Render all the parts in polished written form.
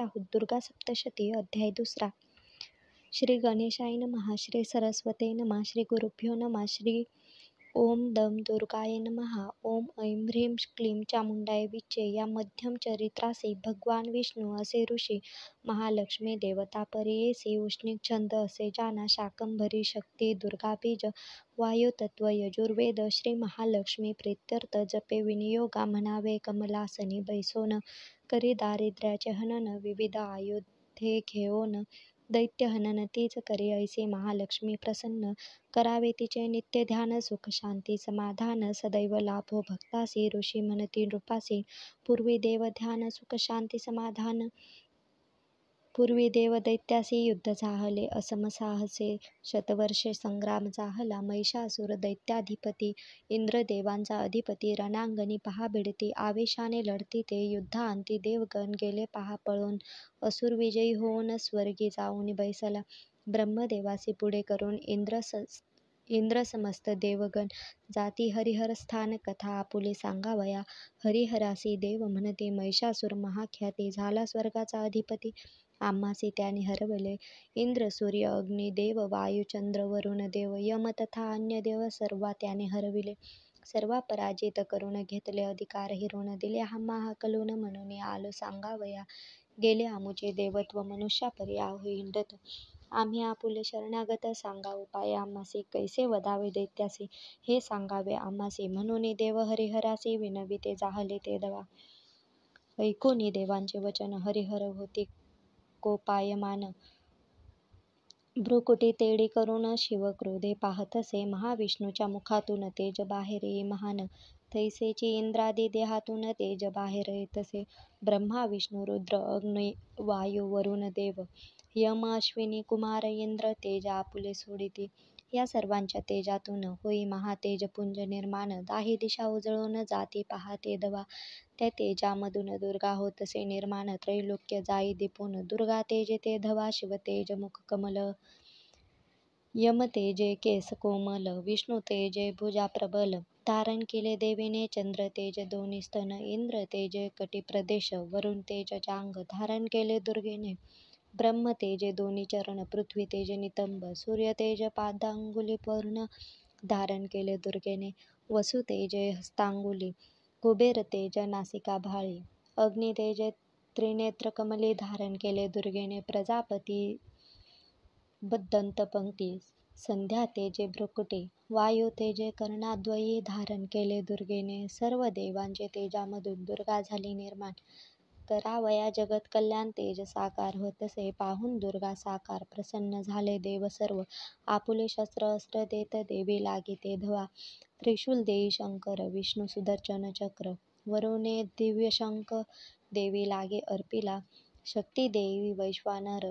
आहोत. दुर्गा सप्तशती अध्याय 2. श्री गणेशाय नमः. श्री सरस्वते नमः. श्री गुरुभ्यो नमः. श्री ओम दम दुर्गाय नमः. ओम ऐं ह्रीं क्लीं चामुंडाय विच्चे. या मध्यम चरित्रासी भगवान विष्णू असे ऋषी महालक्ष्मी देवता परियेसी उष्णिक छंद असे जाना शाकंभरी शक्ती दुर्गा बीज वायू तत्व यजुर्वेद श्री महालक्ष्मी प्रीत्यर्थ जपे विनियोगा म्हणावे कमलासनी बैसोन करी दारिद्र्याचे हनन विविध आयुधे घेऊन दैत्य हनन तीच करी ऐसे महालक्ष्मी प्रसन्न करावे तिचे नित्य ध्यान सुख शांती समाधान सदैव लाभो भक्तासी ऋषी म्हणती नृपासी पूर्वी देव ध्यान सुख शांती समाधान पूर्वी देव दैत्यासी युद्ध झाले असमसाहसे शतवर्षे संग्राम झाला महिषासुर दैत्याधिपती इंद्रदेवांचा अधिपती रणांगणी पहा भिडती आवेशाने लढती ते युद्धांती देवगण गेले पहा पळून असुर विजयी होऊन स्वर्गी जाऊन बैसला ब्रह्मदेवासी पुढे करून इंद्र समस्त देवगण जाती हरिहर स्थान कथा आपुले सांगावया हरिहरासी देव म्हणते महिषासुर महाख्याती झाला स्वर्गाचा अधिपती आम्हासी त्याने हरवले इंद्र सूर्य अग्नी देव वायू चंद्र वरुण देव यम तथा अन्य देव सर्वा त्याने हरविले सर्वा पराजित करून घेतले अधिकार हिरून दिले आम्हा कलून म्हणून आलो सांगावया गेले आमुचे देवत्व मनुष्यापरी आहो हिंडत आम्ही आपुले शरणागत सांगा उपाय आम्हासी कैसे वदावे दैत्यासी हे सांगावे आम्हासी म्हणून देव हरिहरासी विनविते जाहले ते दवा ऐकोनी देवांचे वचन हरिहर होती कोपायमान भ्रुकुटी तेडी करून शिव क्रोधे पाहतसे महाविष्णूच्या मुखातून तेज बाहेर येई महान तैसेची इंद्रादी देहातून तेज बाहेर येतसे ब्रह्मा विष्णू रुद्र अग्नी वायू वरुण देव यम अश्विनी कुमार इंद्र तेज आपुले सोडिती या सर्वांच्या तेजातून होई महातेजपुंज निर्माण दाही दिशा उजळून जाती पहाते दवा त्या तेजामधून दुर्गा होतसे निर्माण त्रैलोक्य जाई दिपून दुर्गा तेजे ते धवा शिव तेज मुख कमल यम तेजे केस कोमल विष्णू तेजे भुजा प्रबल धारण केले देवीने चंद्र तेज दोन्ही स्तन इंद्र तेजे कटी प्रदेश वरुण तेज जांग धारण केले दुर्गेने ब्रह्म तेजे दोन्ही चरण पृथ्वी तेज नितंब सूर्य तेज पादांगुली पूर्ण धारण केले दुर्गेने वसु तेजे हस्तांगुली कुबेर तेज नासिका भाळी अग्नि तेजे त्रिनेत्र कमली धारण केले दुर्गेने प्रजापती दंतपंक्ती संध्या तेजे भ्रुकुटी वायू तेजे कर्णाद्वयी धारण केले दुर्गेने सर्व देवांचे तेजामधून दुर्गा झाली निर्माण करावया जगत कल्याण तेज साकार होतसे पाहून दुर्गा साकार प्रसन्न झाले देव सर्व आपुले शस्त्र अस्त्र देत देवी लागी ते धवा त्रिशूल देई शंकर विष्णू सुदर्शन चक्र वरुणे दिव्य शंख देवी लागे अर्पिला शक्ती देवी वैश्वानर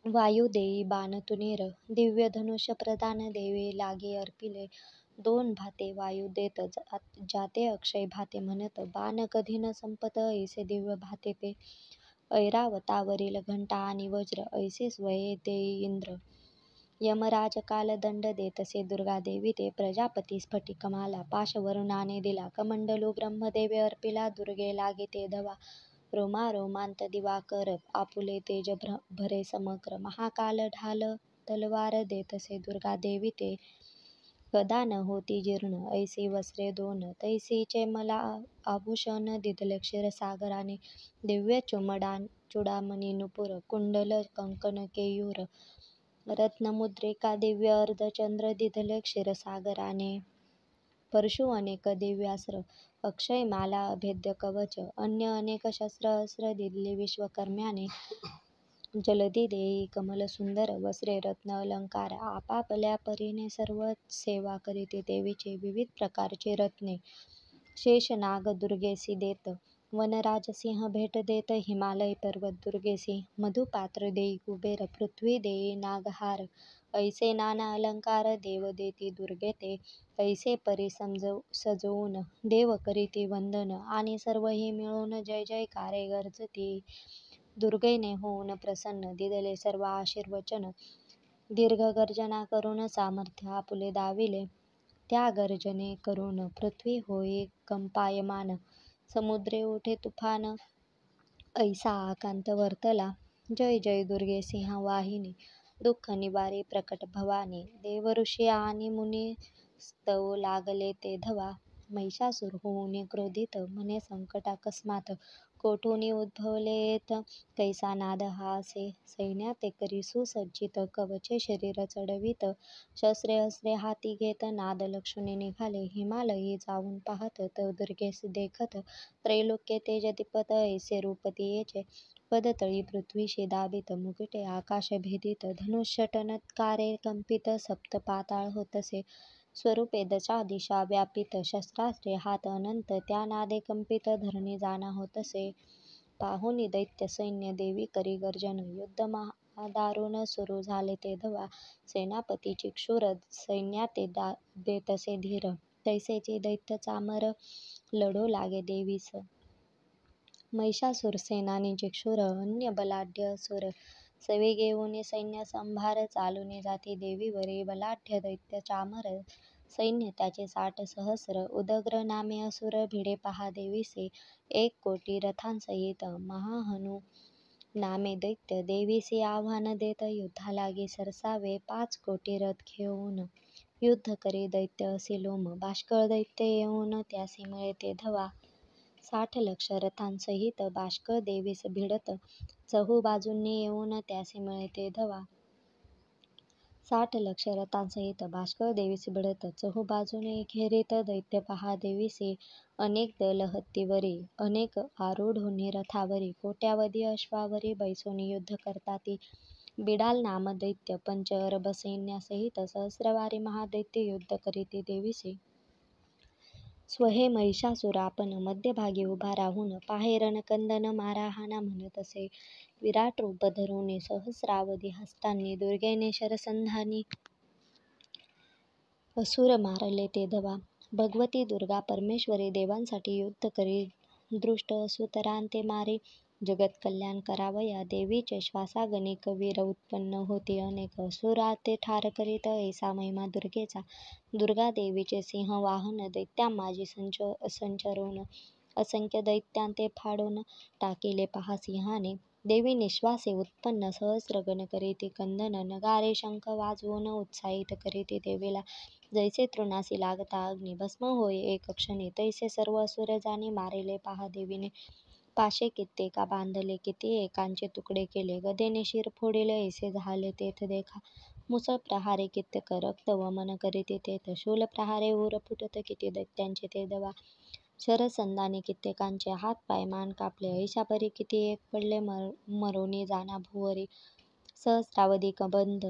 वायू देई बाण तुनीर दिव्य धनुष्य प्रदान देवी लागे अर्पिले दोन भाते वायू देत जाते अक्षय भाते म्हणत बाण कधी न संपत ऐसे दिव्य भाते ते ऐरावतावरील घंटा आणि वज्र ऐसे स्वये देई इंद्र यमराज काल दंड देतसे दुर्गा देवी ते प्रजापती स्फटिकमाला पाश वरुणाने दिला कमंडलू ब्रह्मदेवे अर्पिला दुर्गे लागे ते धवा रोमा रोमांत दिवाकर आपुले तेज भरे समग्र महाकाल ढाल तलवार देतसे दुर्गा देवी ते कदा न होती जीर्ण ऐसी वस्त्रे दोन तैसीचे मला आभूषण दिदले क्षीरसागराने दिव्य चुडामणी नुपुर कुंडल कंकण केयूर रत्नमुद्रिका दिव्य अर्धचंद्र दिदले क्षीरसागराने परशु अनेक दिव्यास्त्र अक्षय माला अभेद्य कवच अन्य अनेक शस्त्र अस्त्र दिदली विश्वकर्म्याने जलदी देई कमल सुंदर वस्त्रे रत्न अलंकार आपापल्या परीने सर्व सेवा करीते देवीचे विविध प्रकारचे रत्ने शेषनाग दुर्गेसी देत वनराज सिंह भेट देत हिमालय पर्वत दुर्गेसी मधुपात्र देई कुबेर पृथ्वी देई नागहार ऐसे नाना अलंकार देव देती दुर्गे ते ऐसे परी सजवून देव करीती वंदन आणि सर्वही मिळून जय जयकारे गर्जती दुर्गेने होऊन प्रसन्न दिदले सर्व आशीर्वचन दीर्घ गर्जना करून सामर्थ्य आपुले दाविले त्या गर्जने करून पृथ्वी होई कंपायमान समुद्रे ओठे तुफान ऐसा आकांत वर्तला. जय जय दुर्गे सिंह वाहिनी, दुःख निवारी प्रकट भवानी. देव ऋषी आणि मुनी स्तव लागले ते धवा. महिषासुर होऊन क्रोधित, म्हणे संकट अकस्मात. कोठूनी उद्भवले येत, कैसा नाद हा असे. सैन्याते करी सुसज्जित, कवचे शरीर चढवित. शस्त्रे अस्त्रे हाती घेत, नाद लक्ष्मी निघाले. हिमालयी जाऊन पाहत, तव दुर्गेस देखत. त्रैलोक्य तेज दीपत, ऐसे रूप तियेचे. पदतळी पृथ्वीशी दाबित, मुकुटे आकाश भेदित. धनुष्य टनत्कारे कंपित, सप्त पाताळ होतसे. स्वरूपे दशा दिशा व्यापित, शस्त्रास्त्रे हात अनंत. त्या नादे कंपित, धरणी जाणा होतसे. पाहुनी दैत्य सैन्य देवी करी गर्जन, युद्ध महादारुण सुरू झाले ते धवा. सेनापती चिक्षुर सैन्याते देतसे धीर, तैसेची दैत्य चामर लढो लागे देवीस. महिषासुर सेनानी चिक्षुर, अन्य बलाढ्य असुर. सवे घेऊन सैन्य संभार, चालून जाती देवीवरी बलाढ्य दैत्य चामर. सैन्य त्याचे 60 सहस्र, उदग्र नामे असुर. भिडे पहा देवीसे 1,000,000 रथांसहित. महाहनू नामे दैत्य देवीसी आव्हान देत, युद्धा लागी सरसावे 5,000,000 रथ घेऊन. युद्ध करी दैत्य असे लोम, बाष्कळ दैत्य येऊन त्यासी मिळे ते धवा. 60,00,000 रथांसहित बाष्कळ देवीस भिडत, चहूबाजूंनी येऊन त्यासी मिळे ते धवा. 60,00,000 रथांसहित बाष्कळ देवीस भिडत, चहूबाजूने घेरीत. दैत्य पहा देवीसी अनेक दल हत्तीवरी, अनेक आरूढोनी रथावरी. कोट्यावधी अश्वावरी बैसून युद्ध करताती. बिडाल नाम दैत्य पंच अरब सैन्यासहित, सहस्रवारी महादैत्य युद्ध करीती देवीसी. स्वहे महिषासुर आपण मध्यभागी उभा राहून, पाहे रणकंदन मारा हाणा म्हणतसे. विराट रूप धरून सहस्रावधी हस्तांनी, दुर्गेने शरसंधानी असुर मारले ते धवा. भगवती दुर्गा परमेश्वरी देवांसाठी युद्ध करी, दृष्ट असुतरांते मारी. जगत कल्याण करावया देवीचे श्वासागणिक, वीर उत्पन्न होती अनेक. असुराते ठार करीत, ऐसा महिमा दुर्गेचा. दुर्गा देवीचे सिंह वाहन, दैत्यांमाझी संचरून. असंख्य दैत्यांते फाडून टाकिले पहा सिंहाने. देवी निश्वासे उत्पन्न, सहस्रगण करीती कंदन. नगारे शंख वाजवून उत्साहित करीती देवीला. जैसे तृणासी लागता अग्नी, भस्म होय एक क्षणी. तैसे सर्व असुर जाणी मारिले पहा देवीने. पाशे कित्येका बांधले, किती एकांचे तुकडे केले. गदेने शिर फोडिले, ऐसे झाले तेथ देखा. मुसळ प्रहारे कित्येक, रक्त वमन करीती तेथ. शूल प्रहारे उर फुटत, किती दैत्यांचे ते धवा. शरसंधानी कित्येकांचे हात पाय मान कापले, ऐशापरी किती एक पडले मरोनी जाणा भुवरी. सहस्रावधी कबंध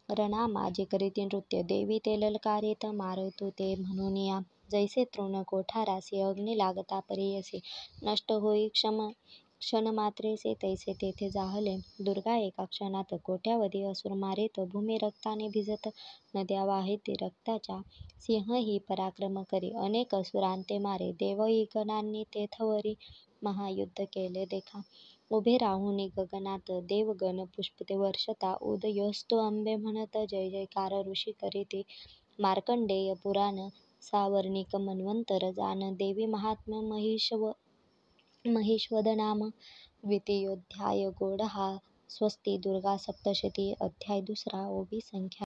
रणामाझे करीती नृत्य, देवी ते ललकारीत मारतु ते म्हणून या. जैसे तृण कोठारासी अग्नी लागता परीयसी, नष्ट होई क्षणमात्रेसे तैसे तेथे जाहले. दुर्गा एका क्षणात कोट्यावधी असुर मारीत, भूमी रक्ताने भिजत. नद्या वाहीती रक्ताच्या, सिंहही पराक्रम करी अनेक असुरांते मारे. देवईगणांनी तेथवरी महायुद्ध केले देखा. उभे राहुनी गगनात देवगण पुष्पे वर्षता, उदयोस्तु अंबे म्हणत जय जयकार ऋषी करीती. मार्कंडेय पुराण सावर्णिक मन्वंतर जाण, देवी महात्म्य महिषवद नाम. द्वितीयोऽध्याय गौड हा स्वस्ति दुर्गा सप्तशती. अध्याय दुसरा. ओवी संख्या